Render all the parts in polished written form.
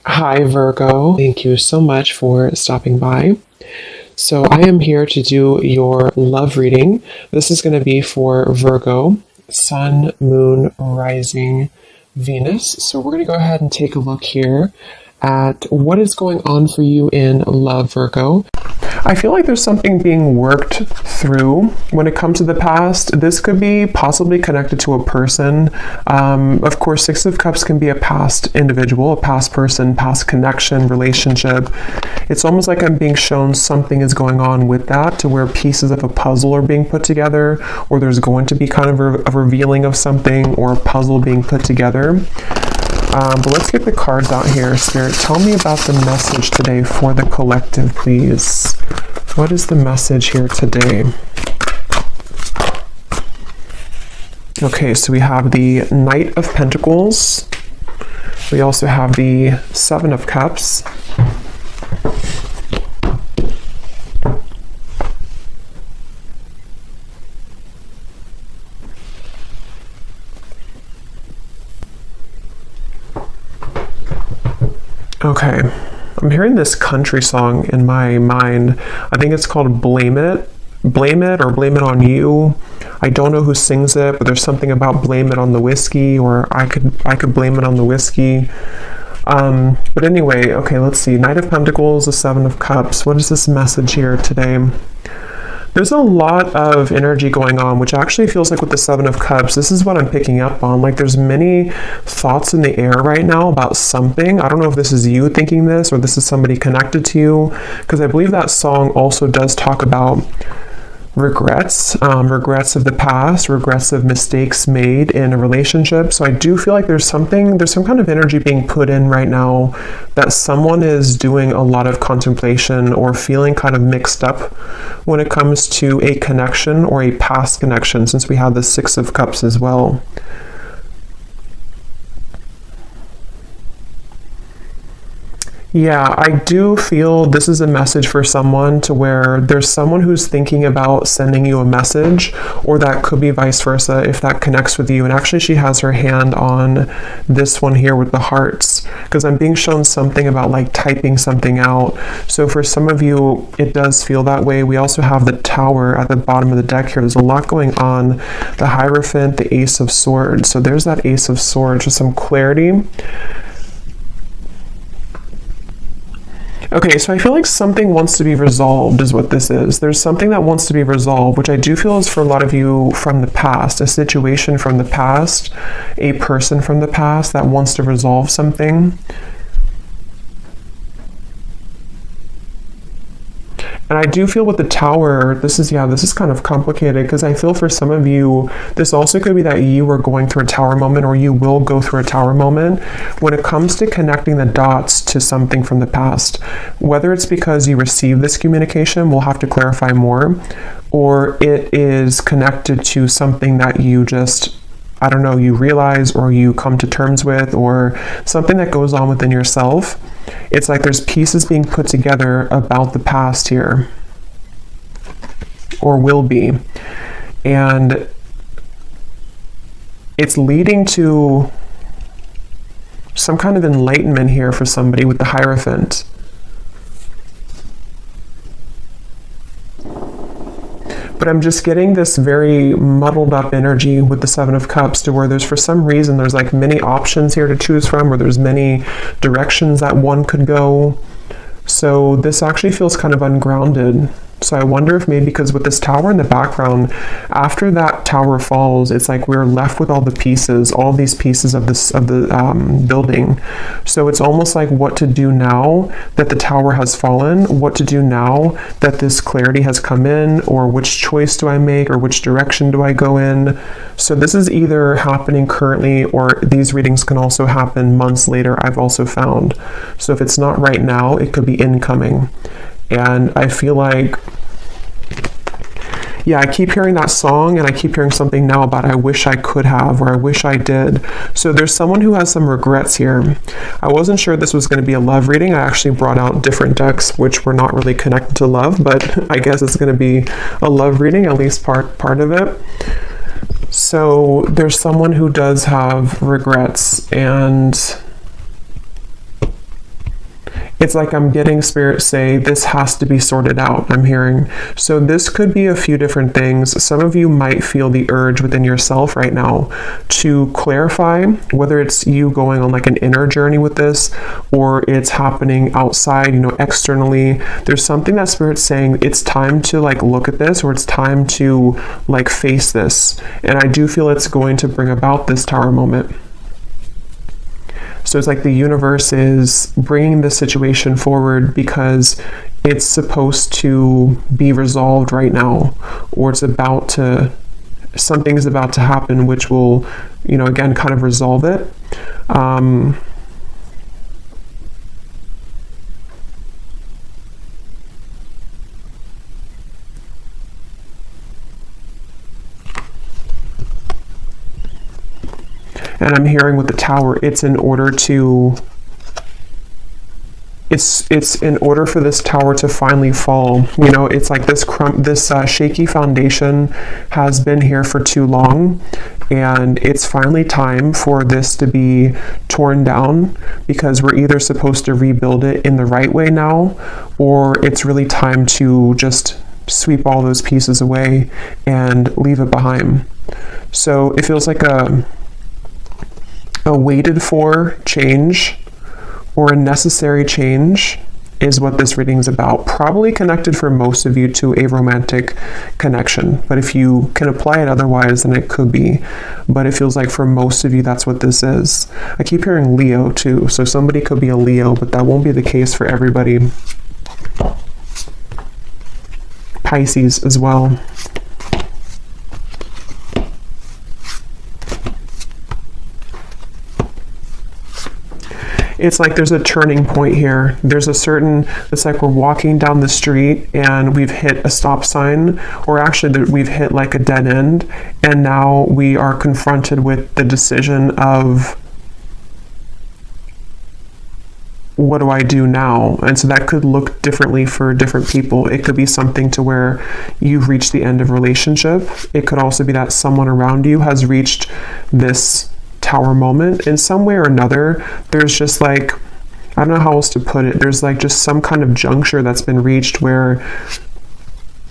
Hi, Virgo. Thank you so much for stopping by. So, I am here to do your love reading. This is going to be for Virgo, Sun, Moon, Rising, Venus. So, we're going to go ahead and take a look here at what is going on for you in love, Virgo. I feel like there's something being worked through when it comes to the past. This could be possibly connected to a person. Of course, Six of Cups can be a past individual, a past person, past connection, relationship. It's almost like I'm being shown something is going on with that, to where pieces of a puzzle are being put together, or there's going to be kind of a revealing of something, or a puzzle being put together. But let's get the cards out here. Spirit, tell me about the message today for the collective, please. What is the message here today? Okay, so we have the Knight of Pentacles. We also have the Seven of Cups. Okay, I'm hearing this country song in my mind. I think it's called Blame It. Blame It or Blame It on You. I don't know who sings it, but there's something about blame it on the whiskey, or I could blame it on the whiskey. But anyway, okay, let's see. Knight of Pentacles, the Seven of Cups. What is this message here today? There's a lot of energy going on, which actually feels like with the Seven of Cups, this is what I'm picking up on. Like there's many thoughts in the air right now about something. I don't know if this is you thinking this or this is somebody connected to you, because I believe that song also does talk about regrets, regrets of the past, regrets of mistakes made in a relationship. So I do feel like there's some kind of energy being put in right now that someone is doing a lot of contemplation or feeling kind of mixed up when it comes to a connection or a past connection, since we have the Six of Cups as well. Yeah, I do feel this is a message for someone, to where there's someone who's thinking about sending you a message, or that could be vice versa if that connects with you. And actually she has her hand on this one here with the hearts, because I'm being shown something about like typing something out. So for some of you, it does feel that way. We also have the Tower at the bottom of the deck here. There's a lot going on. The Hierophant, the Ace of Swords. So there's that Ace of Swords with some clarity. Okay, so I feel like something wants to be resolved is what this is. There's something that wants to be resolved, which I do feel is for a lot of you from the past, a situation from the past, a person from the past that wants to resolve something. And I do feel with the Tower, this is kind of complicated, because I feel for some of you, this also could be that you were going through a Tower moment, or you will go through a Tower moment when it comes to connecting the dots to something from the past. Whether it's because you received this communication, we'll have to clarify more, or it is connected to something that you just, I don't know, you realize or you come to terms with, or something that goes on within yourself. It's like there's pieces being put together about the past here, or will be. And it's leading to some kind of enlightenment here for somebody with the Hierophant. But I'm just getting this very muddled up energy with the Seven of Cups, to where there's, for some reason, there's like many options here to choose from, or there's many directions that one could go. So this actually feels kind of ungrounded. So I wonder if maybe because with this Tower in the background, after that Tower falls, it's like we're left with all the pieces, all these pieces of the building. So it's almost like what to do now that the Tower has fallen, what to do now that this clarity has come in, or which choice do I make, or which direction do I go in. So this is either happening currently, or these readings can also happen months later, I've also found. So if it's not right now, it could be incoming. And I feel like, yeah, I keep hearing that song, and I keep hearing something now about I wish I could have, or I wish I did. So there's someone who has some regrets here. I wasn't sure this was going to be a love reading. I actually brought out different decks, which were not really connected to love, but I guess it's going to be a love reading, at least part of it. So there's someone who does have regrets, and It's like I'm getting Spirit say this has to be sorted out, I'm hearing. So this could be a few different things. Some of you might feel the urge within yourself right now to clarify whether it's you going on like an inner journey with this, or it's happening outside, externally. There's something that Spirit's saying it's time to like look at this, or it's time to like face this. And I do feel it's going to bring about this Tower moment. So it's like the universe is bringing this situation forward because it's supposed to be resolved right now, or something's about to happen, which will, again, kind of resolve it. And I'm hearing with the Tower, it's in order for this Tower to finally fall. It's like this shaky foundation has been here for too long, and it's finally time for this to be torn down, because we're either supposed to rebuild it in the right way now, or it's really time to just sweep all those pieces away and leave it behind. So it feels like a waited for change, or a necessary change, is what this reading is about. Probably connected for most of you to a romantic connection, but if you can apply it otherwise, then it could be. But it feels like for most of you, that's what this is. I keep hearing Leo too, so somebody could be a Leo, but that won't be the case for everybody. Pisces as well. It's like there's a turning point here. It's like we're walking down the street and we've hit a stop sign, or actually we've hit like a dead end, and now we are confronted with the decision of, what do I do now? And so that could look differently for different people. It could be something to where you've reached the end of a relationship. It could also be that someone around you has reached this Tower moment in some way or another. There's just like, I don't know how else to put it. There's like just some kind of juncture that's been reached where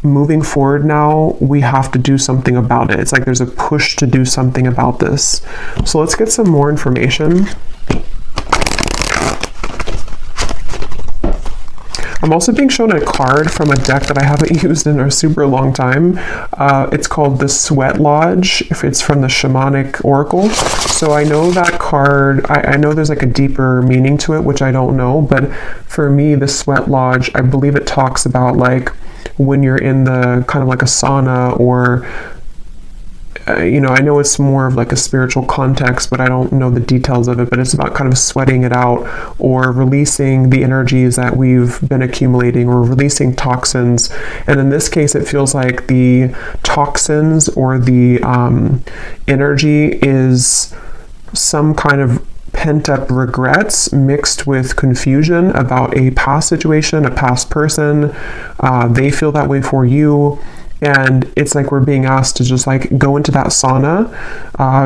moving forward now, we have to do something about it. It's like there's a push to do something about this. So let's get some more information. I'm also being shown a card from a deck that I haven't used in a super long time. It's called the Sweat Lodge, if it's from the Shamanic Oracle. So I know that card, I know there's like a deeper meaning to it, which I don't know, but for me, the Sweat Lodge, I believe it talks about like when you're in the kind of like a sauna, or I know it's more of like a spiritual context, but I don't know the details of it, but it's about kind of sweating it out, or releasing the energies that we've been accumulating, or releasing toxins. And in this case, it feels like the toxins or the energy is some kind of pent-up regrets mixed with confusion about a past situation, a past person. They feel that way for you. And it's like we're being asked to just like go into that sauna.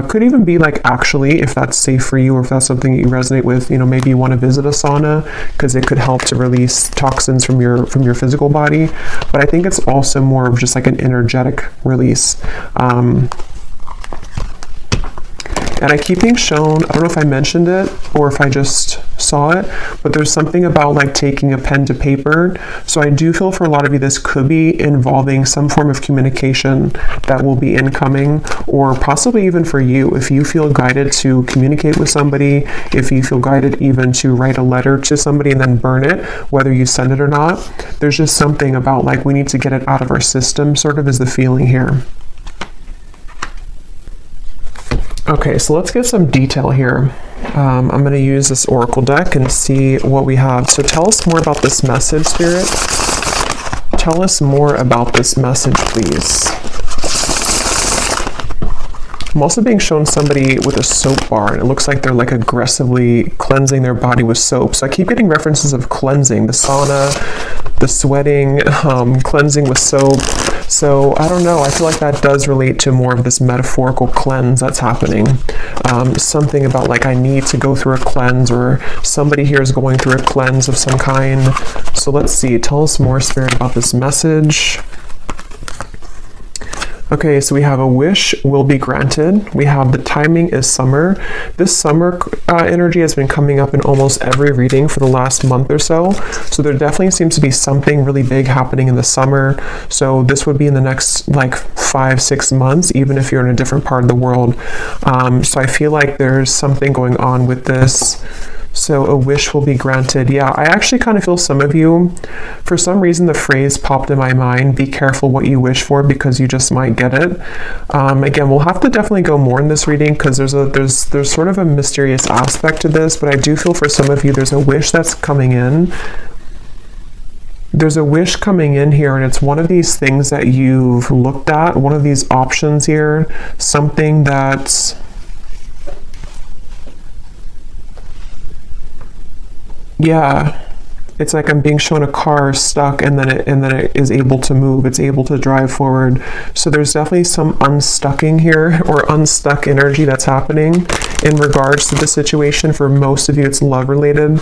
Could even be like, actually, if that's safe for you, or if that's something you resonate with, maybe you want to visit a sauna, because it could help to release toxins from your physical body. But I think it's also more of just like an energetic release. And I keep being shown, I don't know if I mentioned it or if I just saw it, but there's something about like taking a pen to paper. So I do feel for a lot of you, this could be involving some form of communication that will be incoming, or possibly even for you, if you feel guided to communicate with somebody, if you feel guided even to write a letter to somebody and then burn it, whether you send it or not. There's just something about like we need to get it out of our system, sort of is the feeling here. Okay, so let's get some detail here. I'm going to use this Oracle deck and see what we have. So tell us more about this message, Spirit. Tell us more about this message, please. I'm also being shown somebody with a soap bar, and it looks like they're like aggressively cleansing their body with soap. So I keep getting references of cleansing, the sauna, the sweating, cleansing with soap. So I don't know, I feel like that does relate to more of this metaphorical cleanse that's happening. Something about like I need to go through a cleanse, or somebody here is going through a cleanse of some kind. So let's see, tell us more, Spirit, about this message. Okay, so we have a wish will be granted. We have the timing is summer. This summer energy has been coming up in almost every reading for the last month or so. So there definitely seems to be something really big happening in the summer. So this would be in the next like 5-6 months, even if you're in a different part of the world. So I feel like there's something going on with this. So a wish will be granted. Yeah, I actually kind of feel some of you, for some reason the phrase popped in my mind, be careful what you wish for because you just might get it. Again, we'll have to definitely go more in this reading because there's sort of a mysterious aspect to this, but I do feel for some of you there's a wish that's coming in. There's a wish coming in here, and it's one of these things that you've looked at, one of these options here, something that's... Yeah, it's like I'm being shown a car stuck, and then it is able to move. It's able to drive forward. So there's definitely some unstucking here, or unstuck energy that's happening in regards to the situation. For most of you, it's love related.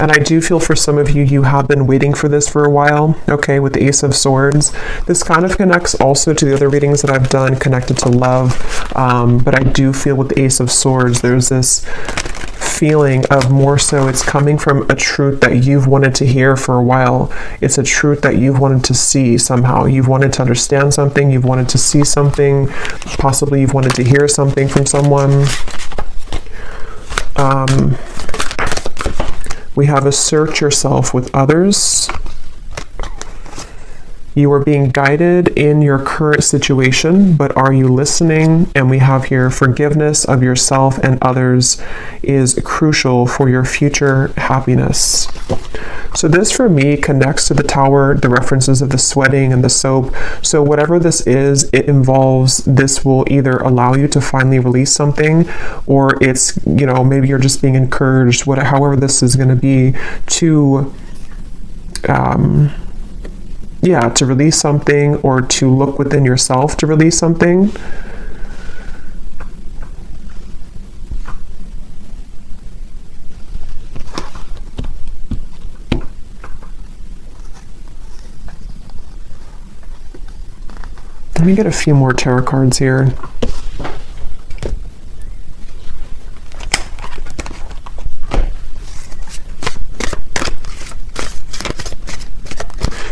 And I do feel for some of you, you have been waiting for this for a while, okay, with the Ace of Swords. This kind of connects also to the other readings that I've done connected to love, but I do feel with the Ace of Swords, there's this feeling of more so it's coming from a truth that you've wanted to hear for a while. It's a truth that you've wanted to see somehow. You've wanted to understand something, you've wanted to see something, possibly you've wanted to hear something from someone. We have assert yourself with others. You are being guided in your current situation, but are you listening? And we have here forgiveness of yourself and others is crucial for your future happiness. So this for me connects to the Tower, the references of the sweating and the soap. So whatever this is, it involves, this will either allow you to finally release something, or it's, you know, maybe you're just being encouraged, however this is going to be, to to release something, or to look within yourself to release something. Let me get a few more tarot cards here.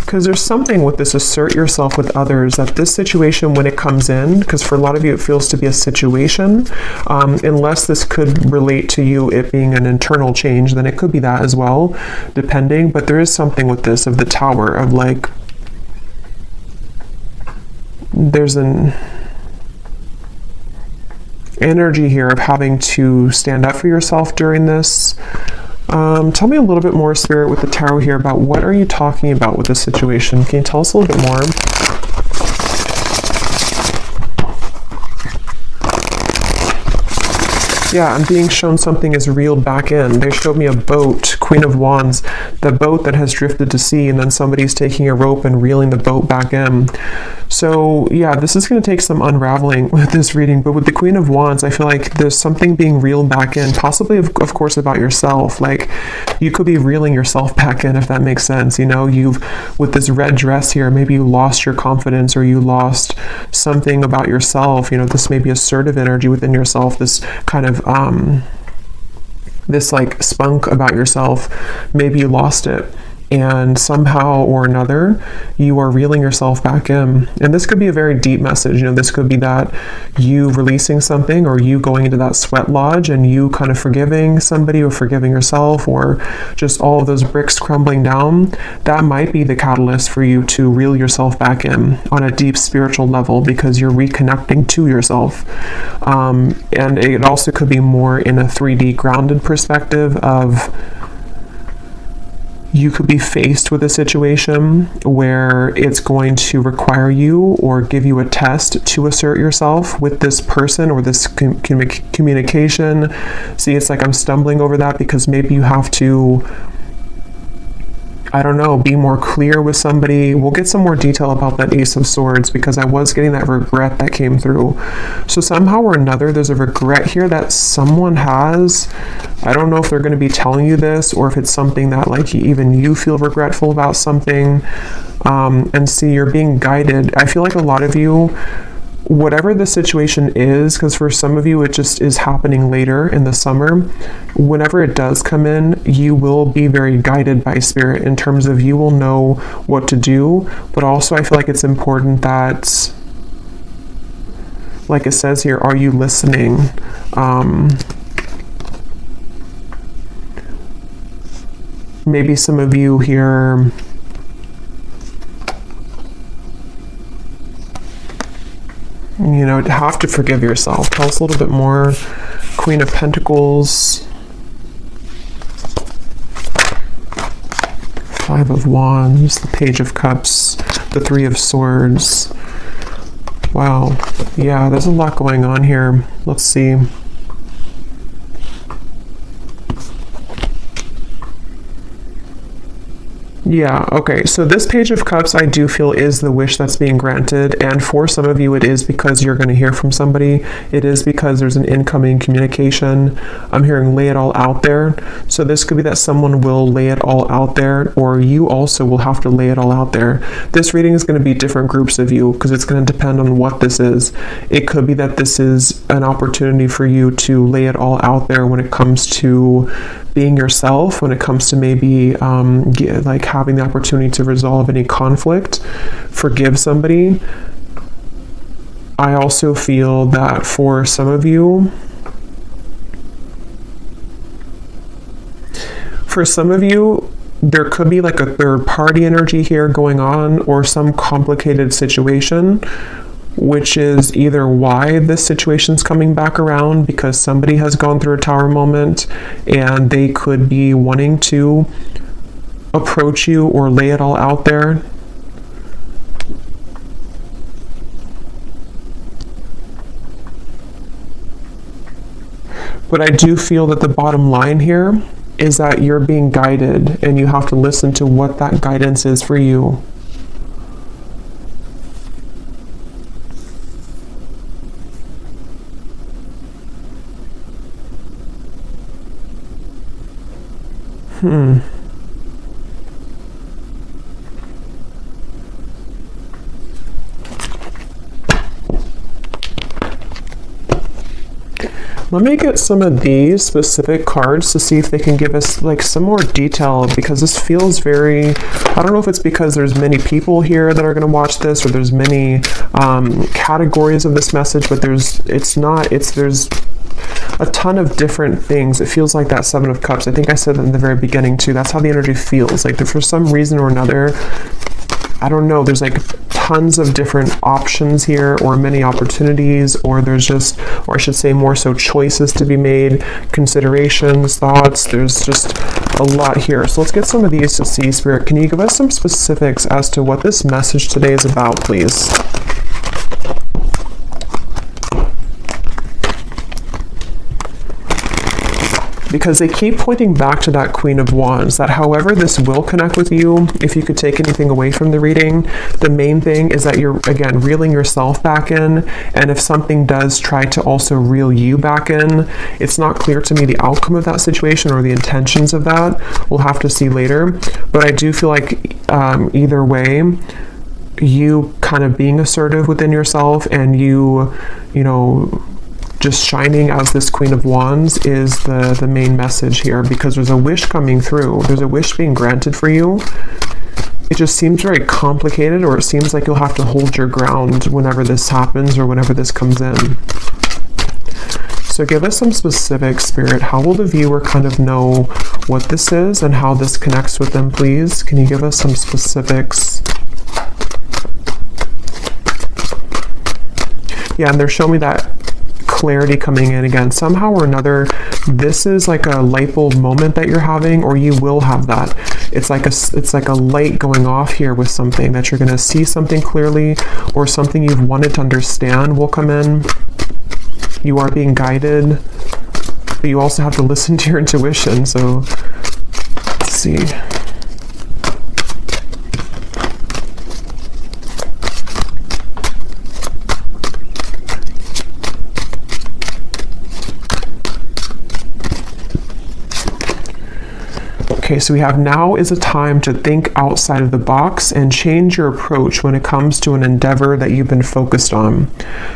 Because there's something with this assert yourself with others, that this situation, when it comes in, because for a lot of you it feels to be a situation, unless this could relate to you, it being an internal change, then it could be that as well, depending. But there is something with this of the Tower, of like, there's an energy here of having to stand up for yourself during this. Tell me a little bit more, Spirit, with the Tarot here about what are you talking about with this situation? Can you tell us a little bit more? Yeah, I'm being shown something is reeled back in. They showed me a boat, Queen of Wands, the boat that has drifted to sea, and then somebody's taking a rope and reeling the boat back in. So yeah, this is going to take some unraveling with this reading, but with the Queen of Wands, I feel like there's something being reeled back in, possibly of course about yourself. Like you could be reeling yourself back in, if that makes sense. You know, with this red dress here, maybe you lost your confidence, or you lost something about yourself. You know, this may be assertive energy within yourself, this kind of this like spunk about yourself. Maybe you lost it, and somehow or another you are reeling yourself back in. And this could be a very deep message. You know, this could be that you releasing something, or you going into that sweat lodge and you kind of forgiving somebody, or forgiving yourself, or just all of those bricks crumbling down. That might be the catalyst for you to reel yourself back in on a deep spiritual level, because you're reconnecting to yourself. And it also could be more in a 3D grounded perspective of You could be faced with a situation where it's going to require you or give you a test to assert yourself with this person or this communication. See, it's like I'm stumbling over that because maybe you have to, I don't know, be more clear with somebody. We'll get some more detail about that Ace of Swords because I was getting that regret that came through. So somehow or another, there's a regret here that someone has. I don't know if they're going to be telling you this or if it's something that like even you feel regretful about something. And see, you're being guided. I feel like a lot of you, whatever the situation is, because for some of you it just is happening later in the summer, whenever it does come in, you will be very guided by spirit in terms of you will know what to do. But also I feel like it's important that, like it says here, are you listening? Maybe some of you here, you know, have to forgive yourself. Tell us a little bit more. Queen of Pentacles, Five of Wands, the Page of Cups, the Three of Swords. Wow. Yeah, there's a lot going on here. Let's see. Yeah, okay, so this Page of Cups I do feel is the wish that's being granted, and for some of you it is because you're going to hear from somebody. It is because there's an incoming communication. I'm hearing lay it all out there. So this could be that someone will lay it all out there, or you also will have to lay it all out there. This reading is going to be different groups of you because it's going to depend on what this is. It could be that this is an opportunity for you to lay it all out there when it comes to being yourself, when it comes to maybe like having the opportunity to resolve any conflict, forgive somebody. I also feel that for some of you, there could be like a third party energy here going on, or some complicated situation, which is either why this situation's coming back around, because somebody has gone through a tower moment and they could be wanting to approach you or lay it all out there. But I do feel that the bottom line here is that you're being guided and you have to listen to what that guidance is for you. Let me get some of these specific cards to see if they can give us like some more detail, because this feels very, I don't know if it's because there's many people here that are going to watch this, or there's many categories of this message, but there's a ton of different things. It feels like that Seven of Cups. I think I said that in the very beginning too. That's how the energy feels. Like for some reason or another, I don't know, there's like tons of different options here, or many opportunities, or there's just, or I should say more so choices to be made, considerations, thoughts. There's just a lot here. So let's get some of these to see. Spirit, can you give us some specifics as to what this message today is about, please? Because they keep pointing back to that Queen of Wands, that however this will connect with you, if you could take anything away from the reading, the main thing is that you're, again, reeling yourself back in, and if something does try to also reel you back in, it's not clear to me the outcome of that situation or the intentions of that. We'll have to see later, but I do feel like either way, you kind of being assertive within yourself and you know, just shining as this Queen of Wands is the main message here, because there's a wish coming through. There's a wish being granted for you. It just seems very complicated, or it seems like you'll have to hold your ground whenever this happens or whenever this comes in. So give us some specific, Spirit. How will the viewer kind of know what this is and how this connects with them, please? Can you give us some specifics? Yeah, and they're showing me that clarity coming in again. Somehow or another, this is like a light bulb moment that you're having, or you will have that. It's like a light going off here with something that you're going to see something clearly, or something you've wanted to understand will come in. You are being guided, but you also have to listen to your intuition. So let's see. Okay, so we have now is a time to think outside of the box and change your approach when it comes to an endeavor that you've been focused on.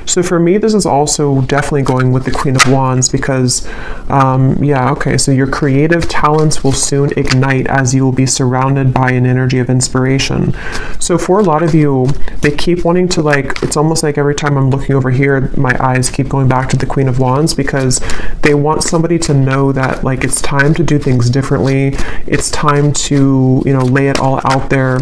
So for me, this is also definitely going with the Queen of Wands because, so your creative talents will soon ignite as you will be surrounded by an energy of inspiration. So for a lot of you, they keep wanting to it's almost like every time I'm looking over here, my eyes keep going back to the Queen of Wands because they want somebody to know that it's time to do things differently. It's time to, lay it all out there.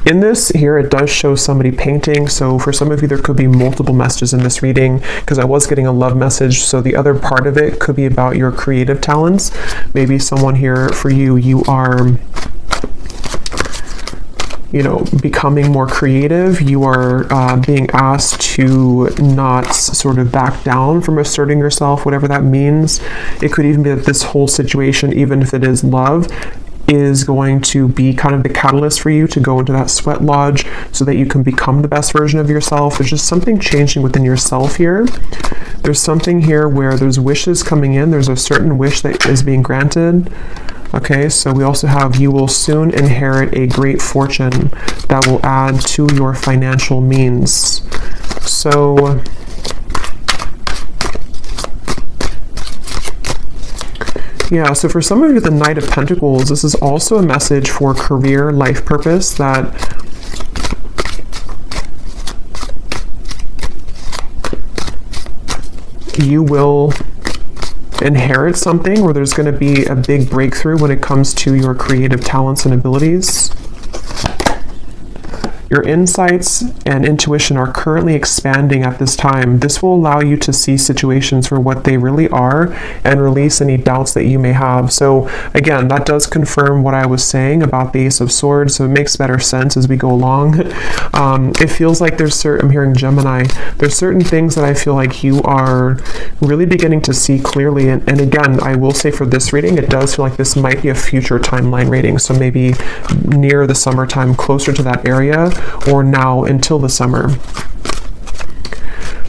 In this here, it does show somebody painting. So for some of you, there could be multiple messages in this reading because I was getting a love message. So the other part of it could be about your creative talents. Maybe someone here for you are becoming more creative. You are being asked to not sort of back down from asserting yourself, whatever that means. It could even be that this whole situation, even if it is love, is going to be kind of the catalyst for you to go into that sweat lodge so that you can become the best version of yourself. There's just something changing within yourself here. There's something here where there's wishes coming in. There's a certain wish that is being granted. Okay, so we also have you will soon inherit a great fortune that will add to your financial means. So yeah, so for some of you, the Knight of Pentacles, this is also a message for career, life purpose, that you will inherit something where there's going to be a big breakthrough when it comes to your creative talents and abilities. Your insights and intuition are currently expanding at this time. This will allow you to see situations for what they really are and release any doubts that you may have. So again, that does confirm what I was saying about the Ace of Swords, so it makes better sense as we go along. It feels like I'm hearing Gemini, there's certain things that I feel like you are really beginning to see clearly. And again, I will say for this reading, it does feel like this might be a future timeline reading. So maybe near the summertime, closer to that area, or now until the summer.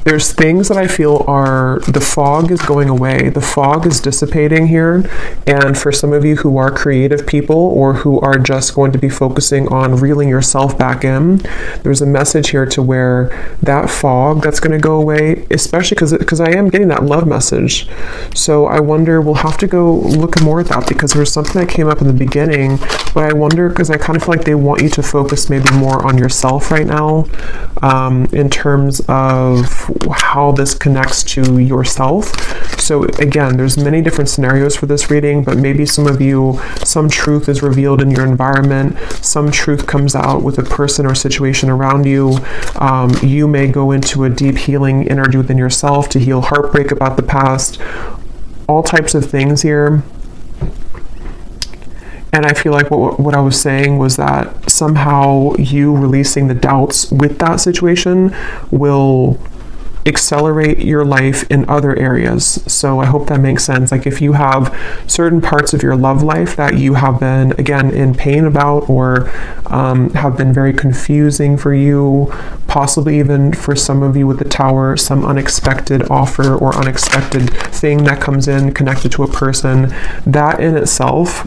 There's things that I feel the fog is going away. The fog is dissipating here. And for some of you who are creative people or who are just going to be focusing on reeling yourself back in, there's a message here to where that fog that's going to go away, especially because I am getting that love message. So I wonder, we'll have to go look more at that because there was something that came up in the beginning, but I wonder, because I kind of feel like they want you to focus maybe more on yourself right now, in terms of how this connects to yourself. So again, there's many different scenarios for this reading, but maybe some of you, some truth is revealed in your environment, some truth comes out with a person or situation around you. You may go into a deep healing energy within yourself to heal heartbreak about the past, all types of things here. And I feel like what I was saying was that somehow you releasing the doubts with that situation will accelerate your life in other areas. So I hope that makes sense. Like if you have certain parts of your love life that you have been, again, in pain about, or have been very confusing for you, possibly even for some of you with the Tower, some unexpected offer or unexpected thing that comes in connected to a person, that in itself,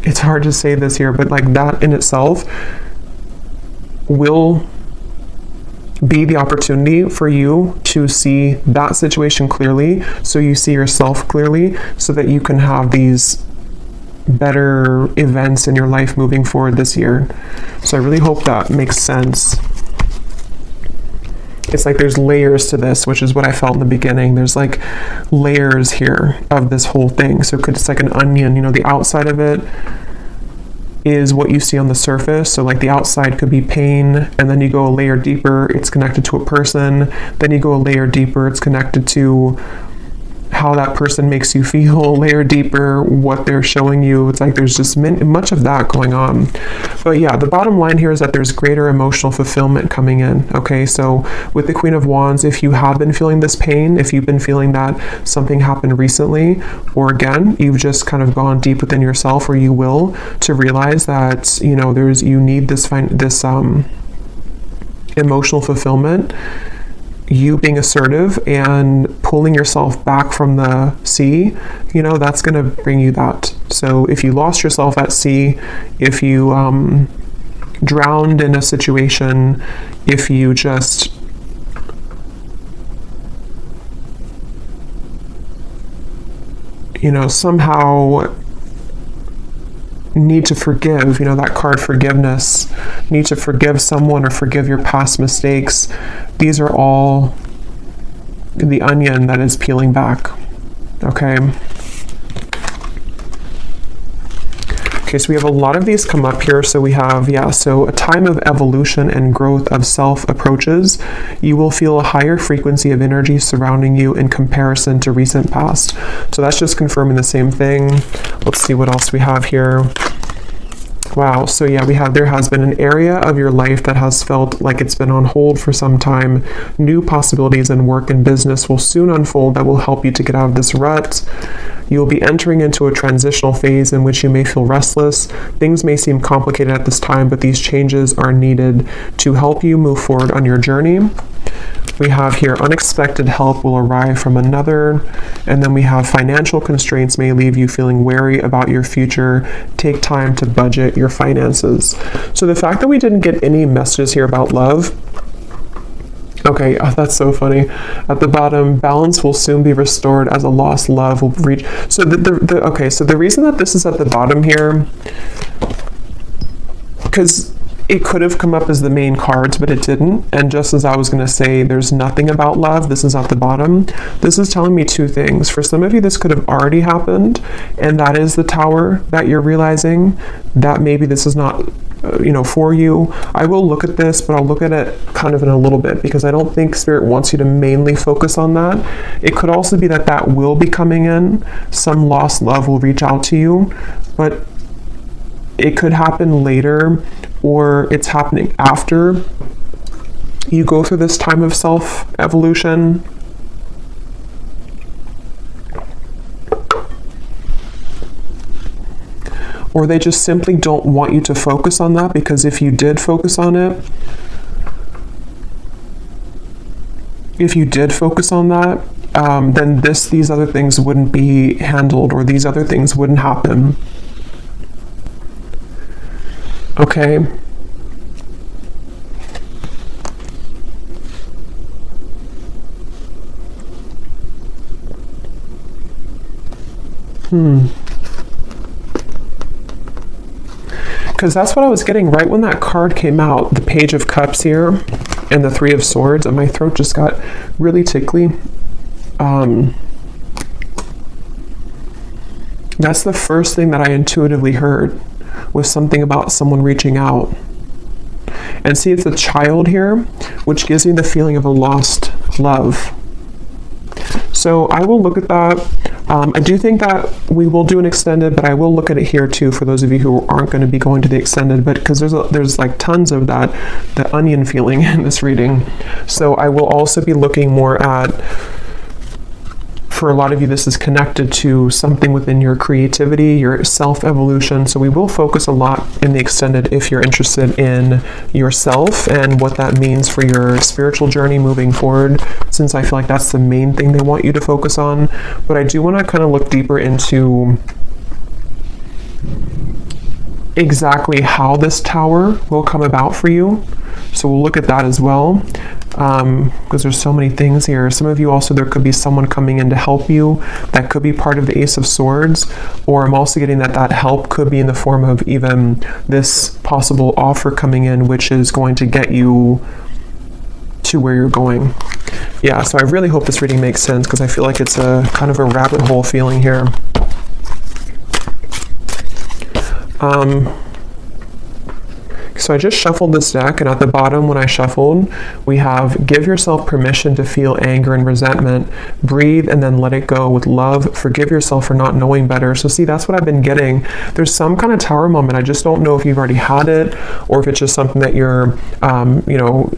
it's hard to say this here, but like that in itself will be the opportunity for you to see that situation clearly, so you see yourself clearly, so that you can have these better events in your life moving forward this year. So I really hope that makes sense. It's like there's layers to this, which is what I felt in the beginning. There's like layers here of this whole thing. So it's like an onion, the outside of it is what you see on the surface. So like the outside could be pain, and then you go a layer deeper, it's connected to a person. Then you go a layer deeper, it's connected to how that person makes you feel, layer deeper what they're showing you. It's like there's just much of that going on. But yeah, the bottom line here is that there's greater emotional fulfillment coming in. Okay, so with the Queen of Wands, if you have been feeling this pain, if you've been feeling that something happened recently, or again, you've just kind of gone deep within yourself, or you will, to realize that, you know, you need this emotional fulfillment, you being assertive and pulling yourself back from the sea, you know, that's going to bring you that. So if you lost yourself at sea, if you drowned in a situation, if you just somehow need to forgive, that card forgiveness, need to forgive someone or forgive your past mistakes. These are all the onion that is peeling back. Okay. Okay, so we have a lot of these come up here. So we have, so a time of evolution and growth of self approaches. You will feel a higher frequency of energy surrounding you in comparison to recent past. So that's just confirming the same thing. Let's see what else we have here. Wow, so yeah, there has been an area of your life that has felt like it's been on hold for some time. New possibilities in work and business will soon unfold that will help you to get out of this rut. You will be entering into a transitional phase in which you may feel restless. Things may seem complicated at this time, but these changes are needed to help you move forward on your journey. We have here unexpected help will arrive from another, and then we have financial constraints may leave you feeling wary about your future. Take time to budget your finances. So the fact that we didn't get any messages here about love, okay, that's so funny. At the bottom, balance will soon be restored as a lost love will reach. So so the reason that this is at the bottom here, because it could have come up as the main cards, but it didn't. And just as I was going to say, there's nothing about love, this is at the bottom. This is telling me two things. For some of you, this could have already happened, and that is the Tower that you're realizing that maybe this is not for you. I will look at this, but I'll look at it kind of in a little bit, because I don't think Spirit wants you to mainly focus on that. It could also be that will be coming in. Some lost love will reach out to you, but it could happen later, or it's happening after you go through this time of self-evolution. Or they just simply don't want you to focus on that, because if you did focus on it, then these other things wouldn't be handled, or these other things wouldn't happen. Okay. Because that's what I was getting right when that card came out, the Page of Cups here and the Three of Swords, and my throat just got really tickly. That's the first thing that I intuitively heard, was something about someone reaching out. And see, it's a child here, which gives me the feeling of a lost love. So I will look at that. I do think that we will do an extended, but I will look at it here too for those of you who aren't going to be going to the extended, but because there's like tons of the onion feeling in this reading. So I will also be looking more at, for a lot of you, this is connected to something within your creativity, your self-evolution. So we will focus a lot in the extended if you're interested in yourself and what that means for your spiritual journey moving forward, since I feel like that's the main thing they want you to focus on. But I do want to kind of look deeper into exactly how this Tower will come about for you. So we'll look at that as well, because there's so many things here. Some of you also, there could be someone coming in to help you. That could be part of the Ace of Swords, or I'm also getting that help could be in the form of even this possible offer coming in, which is going to get you to where you're going. Yeah, so I really hope this reading makes sense, because I feel like it's a kind of a rabbit hole feeling here. So I just shuffled this deck, and at the bottom when I shuffled, we have give yourself permission to feel anger and resentment, breathe and then let it go with love, forgive yourself for not knowing better. So see, that's what I've been getting. There's some kind of tower moment. I just don't know if you've already had it or if it's just something that you're,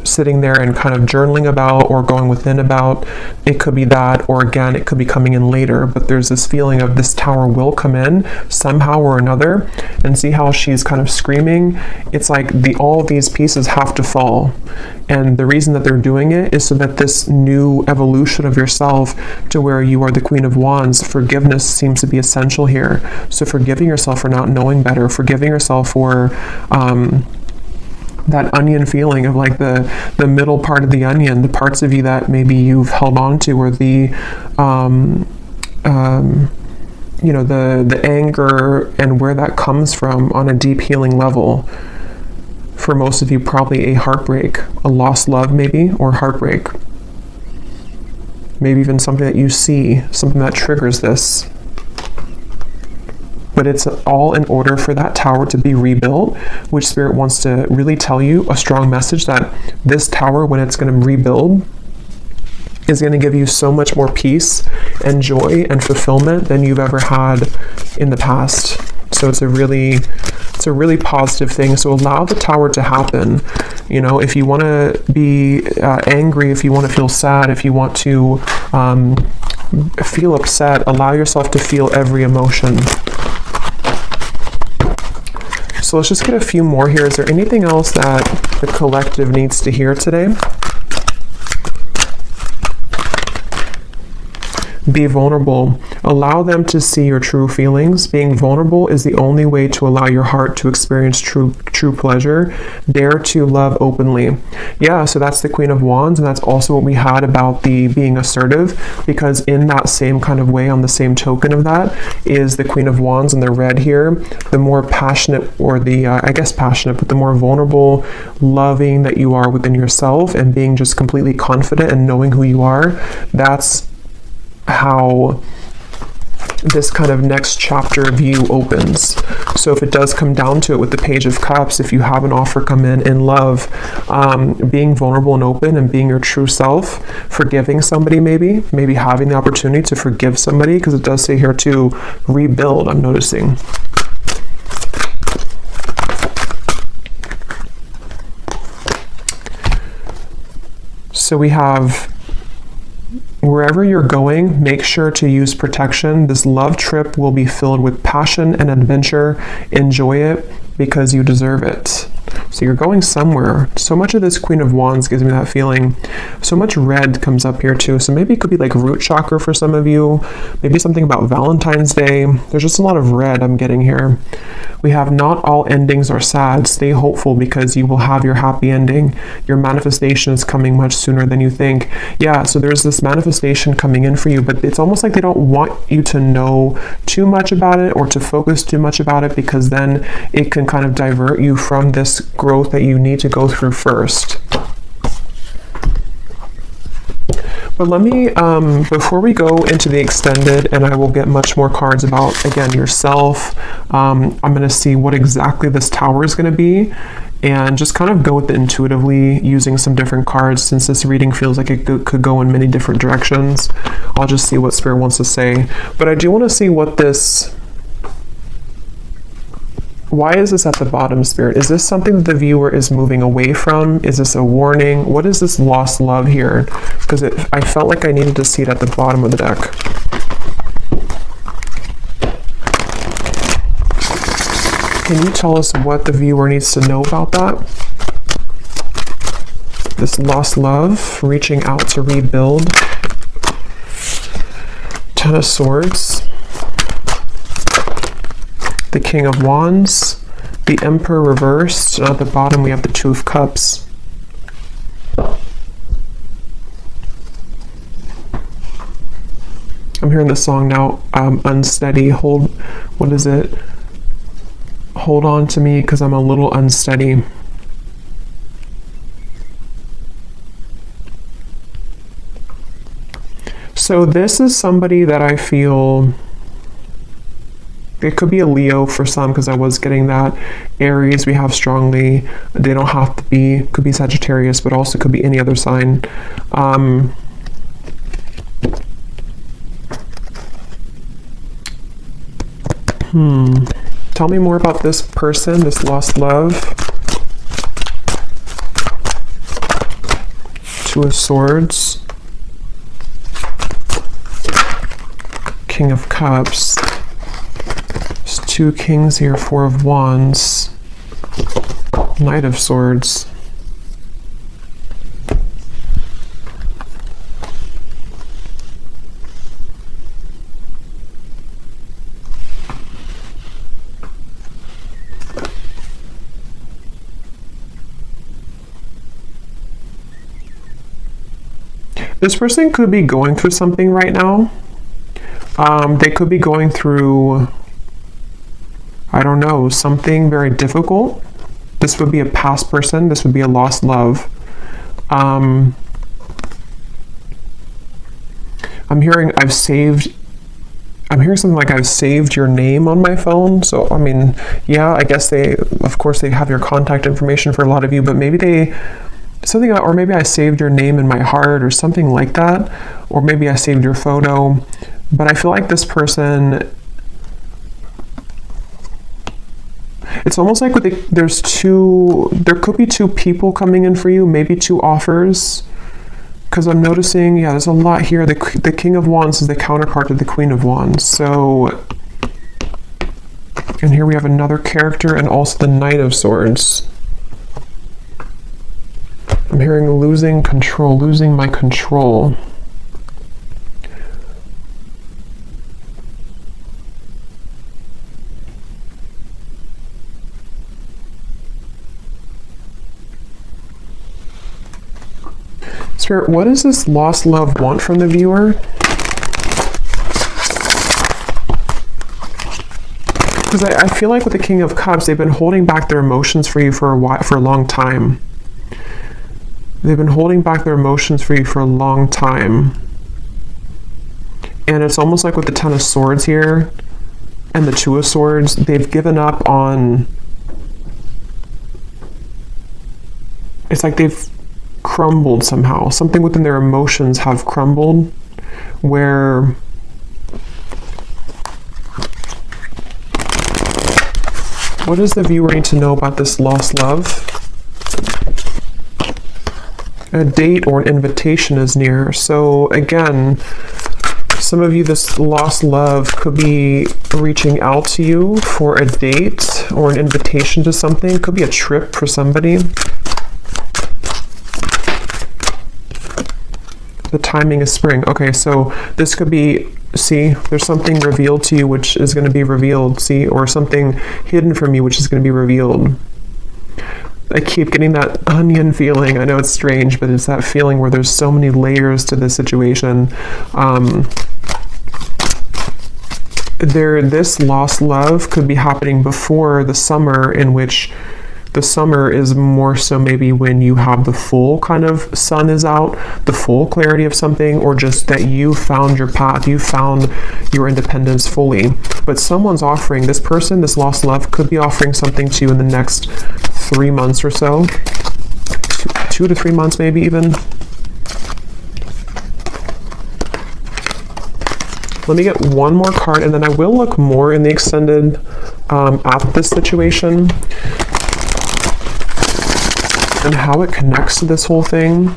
sitting there and kind of journaling about or going within about. It could be that, or again, it could be coming in later, but there's this feeling of this tower will come in somehow or another. And see how she's kind of screaming? It's like all of these pieces have to fall. And the reason that they're doing it is so that this new evolution of yourself to where you are the Queen of Wands, forgiveness seems to be essential here. So forgiving yourself for not knowing better, forgiving yourself for that onion feeling of like the middle part of the onion, the parts of you that maybe you've held on to, or the anger and where that comes from on a deep healing level. For most of you, probably a heartbreak, a lost love maybe, or heartbreak. Maybe even something that you see, something that triggers this. But it's all in order for that tower to be rebuilt, which Spirit wants to really tell you a strong message that this tower, when it's going to rebuild, is going to give you so much more peace and joy and fulfillment than you've ever had in the past. So it's a really positive thing. So allow the tower to happen. If you want to be angry, if you want to feel sad, if you want to feel upset, allow yourself to feel every emotion. So let's just get a few more here. Is there anything else that the collective needs to hear today? Be vulnerable. Allow them to see your true feelings. Being vulnerable is the only way to allow your heart to experience true pleasure. Dare to love openly. Yeah, so that's the Queen of Wands, and that's also what we had about the being assertive, because in that same kind of way, on the same token of that, is the Queen of Wands in the red here. The more passionate, or passionate, but the more vulnerable, loving that you are within yourself, and being just completely confident and knowing who you are, that's how this kind of next chapter of you opens. So if it does come down to it with the Page of Cups, if you have an offer come in love, being vulnerable and open and being your true self, forgiving somebody, maybe having the opportunity to forgive somebody, because it does say here to rebuild, I'm noticing. So we have, wherever you're going, make sure to use protection. This love trip will be filled with passion and adventure. Enjoy it because you deserve it. So you're going somewhere. So much of this Queen of Wands gives me that feeling. So much red comes up here too. So maybe it could be like root chakra for some of you. Maybe something about Valentine's Day. There's just a lot of red I'm getting here. We have not all endings are sad. Stay hopeful because you will have your happy ending. Your manifestation is coming much sooner than you think. Yeah, so there's this manifestation coming in for you, but it's almost like they don't want you to know too much about it or to focus too much about it, because then it can kind of divert you from this growth that you need to go through first. But let me, before we go into the extended, and I will get much more cards about, again, yourself, I'm going to see what exactly this tower is going to be, and just kind of go with it intuitively using some different cards, since this reading feels like it could go in many different directions. I'll just see what Spirit wants to say. But I do want to see what this... Why is this at the bottom, Spirit? Is this something that the viewer is moving away from? Is this a warning? What is this lost love here? Because I felt like I needed to see it at the bottom of the deck. Can you tell us what the viewer needs to know about that? This lost love, reaching out to rebuild. Ten of Swords. The King of Wands, the Emperor reversed, and at the bottom we have the Two of Cups. I'm hearing the song now, unsteady, what is it? Hold on to me because I'm a little unsteady. So this is somebody that I feel It could be a Leo for some, because I was getting that. Aries, we have strongly. They don't have to be, could be Sagittarius, but also could be any other sign. Tell me more about this person, this lost love. Two of Swords. King of Cups. There's two Kings here, Four of Wands. Knight of Swords. This person could be going through something right now. They could be going through, I don't know, something very difficult. This would be a past person. This would be a lost love. I'm hearing something like I've saved your name on my phone. So, I mean, yeah, I guess of course they have your contact information for a lot of you, but maybe or maybe I saved your name in my heart or something like that. Or maybe I saved your photo. But I feel like this person, it's almost like there could be two people coming in for you, maybe two offers. Because I'm noticing, yeah, there's a lot here. The King of Wands is the counterpart to the Queen of Wands. So, and here we have another character and also the Knight of Swords. I'm hearing losing control, losing my control. Spirit, what does this lost love want from the viewer? Because I feel like with the King of Cups, they've been holding back their emotions for you for a long time. They've been holding back their emotions for you for a long time. And it's almost like with the Ten of Swords here and the Two of Swords, they've given up on... It's like they've crumbled somehow. Something within their emotions have crumbled, where what does the viewer need to know about this lost love? A date or an invitation is near. So again, some of you, this lost love could be reaching out to you for a date or an invitation to something. Could be a trip for somebody. The timing is spring. Okay, so this could be, see, there's something revealed to you which is going to be revealed, see, or something hidden from you which is going to be revealed. I keep getting that onion feeling. I know it's strange, but it's that feeling where there's so many layers to this situation. This lost love could be happening before the summer, in which the summer is more so maybe when you have the full kind of sun is out, the full clarity of something, or just that you found your path, you found your independence fully. But someone's offering, this person, this lost love, could be offering something to you in the next 3 months or so. 2 to 3 months maybe even. Let me get one more card, and then I will look more in the extended at this situation and how it connects to this whole thing.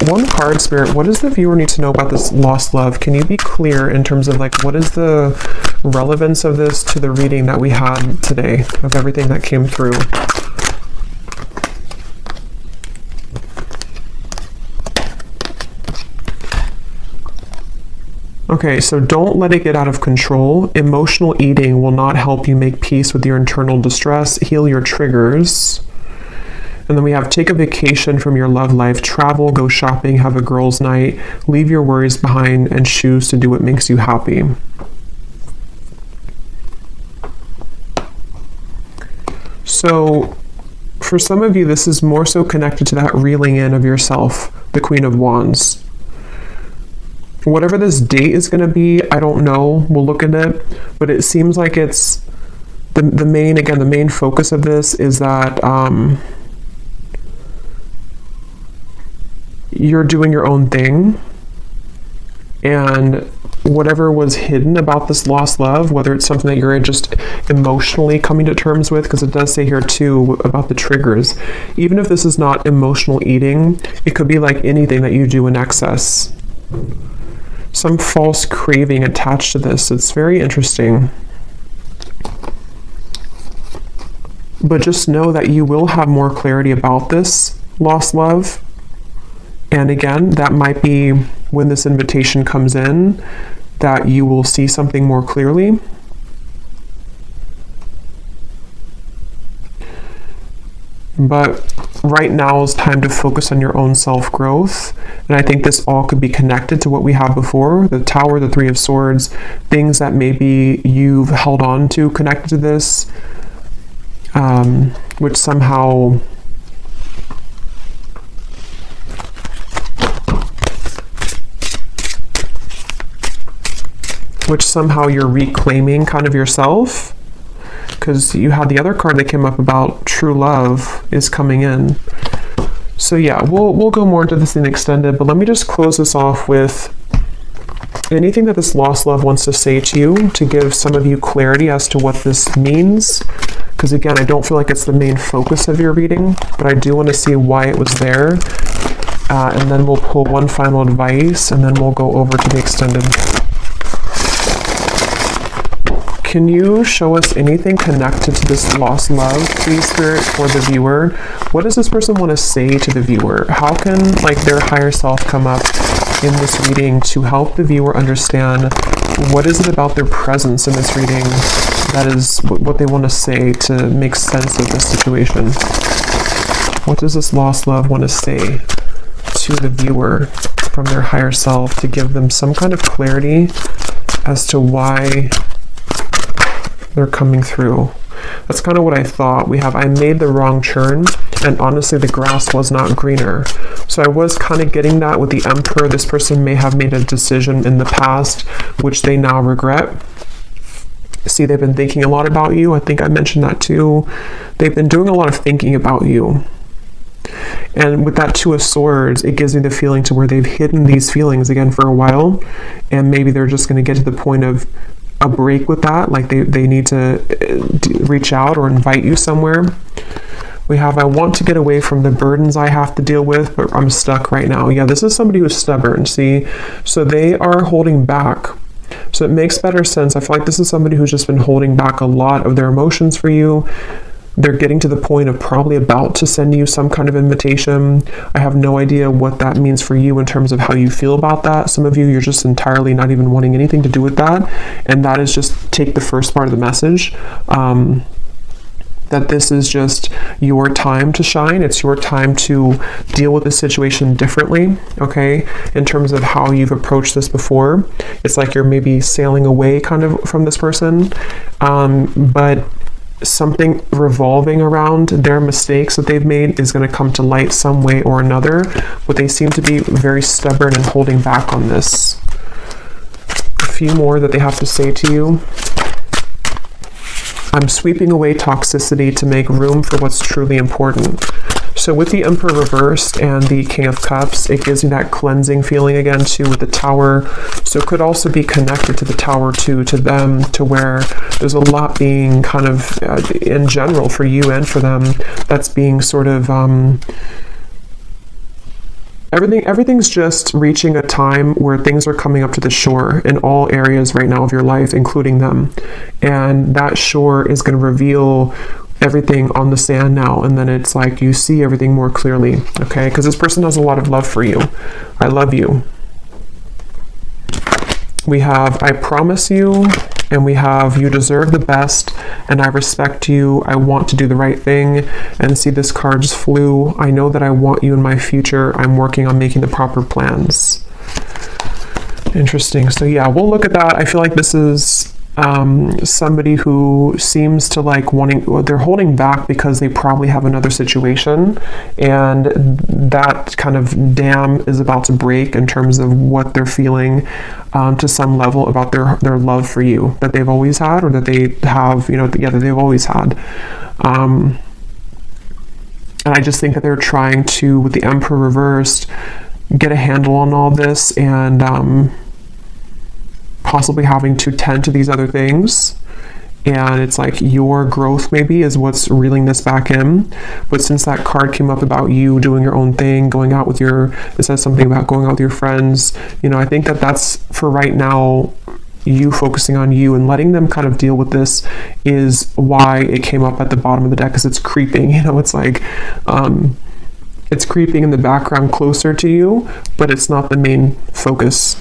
One card, Spirit, what does the viewer need to know about this lost love? Can you be clear in terms of like, what is the relevance of this to the reading that we had today, of everything that came through? Okay, so don't let it get out of control. Emotional eating will not help you make peace with your internal distress, heal your triggers. And then we have take a vacation from your love life, travel, go shopping, have a girls' night, leave your worries behind, and choose to do what makes you happy. So for some of you, this is more so connected to that reeling in of yourself, the Queen of Wands. Whatever this date is going to be, I don't know. We'll look at it. But it seems like it's the main focus of this is that you're doing your own thing. And whatever was hidden about this lost love, whether it's something that you're just emotionally coming to terms with, because it does say here too about the triggers. Even if this is not emotional eating, it could be like anything that you do in excess. Some false craving attached to this. It's very interesting. But just know that you will have more clarity about this lost love. And again, that might be when this invitation comes in, that you will see something more clearly. But right now is time to focus on your own self-growth. And I think this all could be connected to what we had before, the Tower, the Three of Swords, things that maybe you've held on to connected to this, which somehow you're reclaiming kind of yourself, because you had the other card that came up about true love is coming in. So yeah, we'll go more into this in extended, but let me just close this off with anything that this lost love wants to say to you, to give some of you clarity as to what this means. Because again, I don't feel like it's the main focus of your reading, but I do want to see why it was there. And then we'll pull one final advice, and then we'll go over to the extended. Can you show us anything connected to this lost love, please, Spirit, for the viewer? What does this person want to say to the viewer? How can their higher self come up in this reading to help the viewer understand what is it about their presence in this reading that is what they want to say to make sense of this situation? What does this lost love want to say to the viewer from their higher self to give them some kind of clarity as to why they're coming through? That's kind of what I thought. We have, I made the wrong turn, and honestly the grass was not greener. So I was kind of getting that with the Emperor. This person may have made a decision in the past which they now regret. See, they've been thinking a lot about you. I think I mentioned that too. They've been doing a lot of thinking about you. And with that Two of Swords, it gives me the feeling to where they've hidden these feelings again for a while, and maybe they're just going to get to the point of a break with that, like they need to reach out or invite you somewhere. We have, I want to get away from the burdens I have to deal with, but I'm stuck right now. Yeah, this is somebody who's stubborn, see? So they are holding back. So it makes better sense. I feel like this is somebody who's just been holding back a lot of their emotions for you. They're getting to the point of probably about to send you some kind of invitation. I have no idea what that means for you in terms of how you feel about that. Some of you, you're just entirely not even wanting anything to do with that. And that is just take the first part of the message. That this is just your time to shine. It's your time to deal with the situation differently, okay? In terms of how you've approached this before. It's like you're maybe sailing away kind of from this person. But something revolving around their mistakes that they've made is going to come to light some way or another, but they seem to be very stubborn and holding back on this. A few more that they have to say to you. I'm sweeping away toxicity to make room for what's truly important. So with the Emperor reversed and the King of Cups, it gives you that cleansing feeling again too with the Tower. So it could also be connected to the Tower too, to them, to where there's a lot being kind of in general for you and for them that's being sort of everything's just reaching a time where things are coming up to the shore in all areas right now of your life, including them. And that shore is going to reveal everything on the sand now, and then it's like you see everything more clearly, okay? Because this person has a lot of love for you. I love you. We have, I promise you, and we have, you deserve the best, and I respect you. I want to do the right thing. And see, this card just flew. I know that I want you in my future. I'm working on making the proper plans. Interesting. So yeah, we'll look at that. I feel like this is somebody who seems to like they're holding back because they probably have another situation, and that kind of dam is about to break in terms of what they're feeling to some level about their love for you that they've always had, or that they have, that they've always had. And I just think that they're trying to, with the Emperor reversed, get a handle on all this, and possibly having to tend to these other things. And it's like your growth maybe is what's reeling this back in. But since that card came up about you doing your own thing, going out with it says something about going out with your friends, I think that that's, for right now, you focusing on you and letting them kind of deal with this is why it came up at the bottom of the deck, because it's creeping. It's like it's creeping in the background closer to you, but it's not the main focus.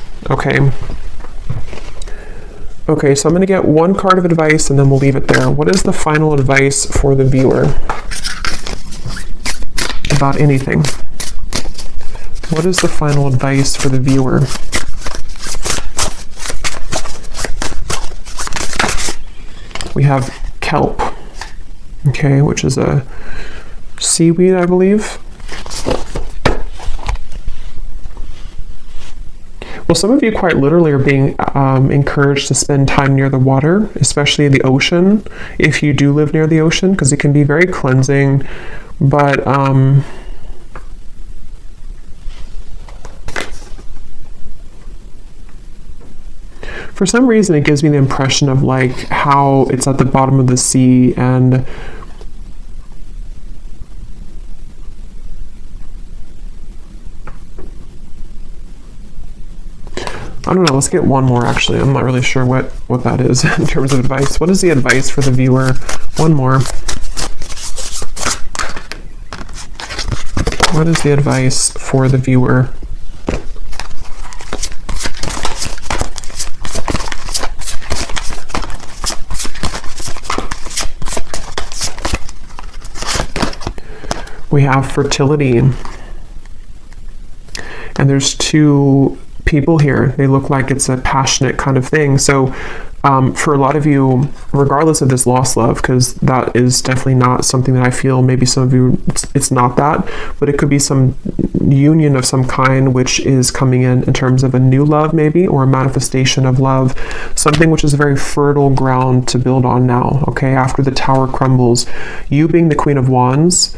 Okay, so I'm going to get one card of advice and then we'll leave it there. What is the final advice for the viewer about anything? What is the final advice for the viewer? We have kelp, okay, which is a seaweed, I believe. Well, some of you quite literally are being encouraged to spend time near the water, especially the ocean, if you do live near the ocean, because it can be very cleansing. But for some reason, it gives me the impression of like how it's at the bottom of the sea, and I don't know, let's get one more actually. I'm not really sure what that is in terms of advice. What is the advice for the viewer? One more. What is the advice for the viewer? We have fertility. And there's two people here. They look like it's a passionate kind of thing. So for a lot of you, regardless of this lost love, because that is definitely not something that I feel, maybe some of you, it's not that, but it could be some union of some kind which is coming in terms of a new love maybe, or a manifestation of love, something which is a very fertile ground to build on now, okay, after the tower crumbles. You being the Queen of Wands,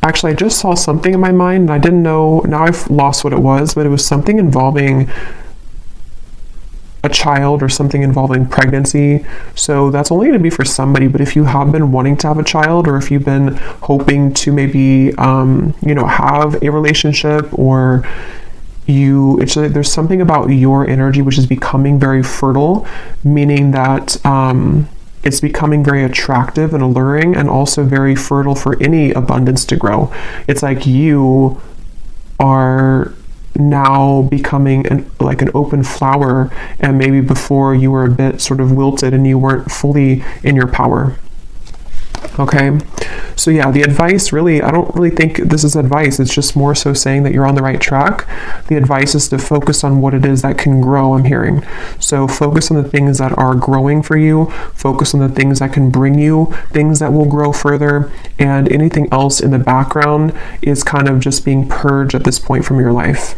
actually, I just saw something in my mind, and I didn't know, now I've lost what it was, but it was something involving a child or something involving pregnancy. So that's only going to be for somebody, but if you have been wanting to have a child, or if you've been hoping to maybe, have a relationship, or there's something about your energy which is becoming very fertile, meaning that, it's becoming very attractive and alluring, and also very fertile for any abundance to grow. It's like you are now becoming like an open flower, and maybe before you were a bit sort of wilted and you weren't fully in your power. Okay, so yeah, the advice really, I don't really think this is advice. It's just more so saying that you're on the right track. The advice is to focus on what it is that can grow, I'm hearing. So focus on the things that are growing for you, focus on the things that can bring you things that will grow further, and anything else in the background is kind of just being purged at this point from your life.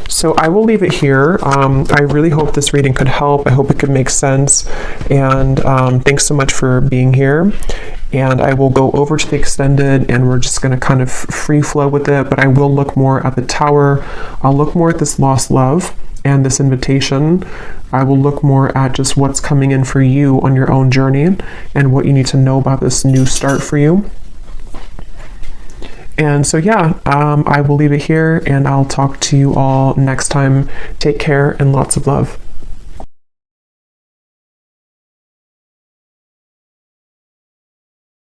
So I will leave it here. I really hope this reading could help. I hope it could make sense. And thanks so much for being here. And I will go over to the extended, and we're just going to kind of free flow with it. But I will look more at the tower. I'll look more at this lost love and this invitation. I will look more at just what's coming in for you on your own journey, and what you need to know about this new start for you. And so, yeah, I will leave it here, and I'll talk to you all next time. Take care and lots of love.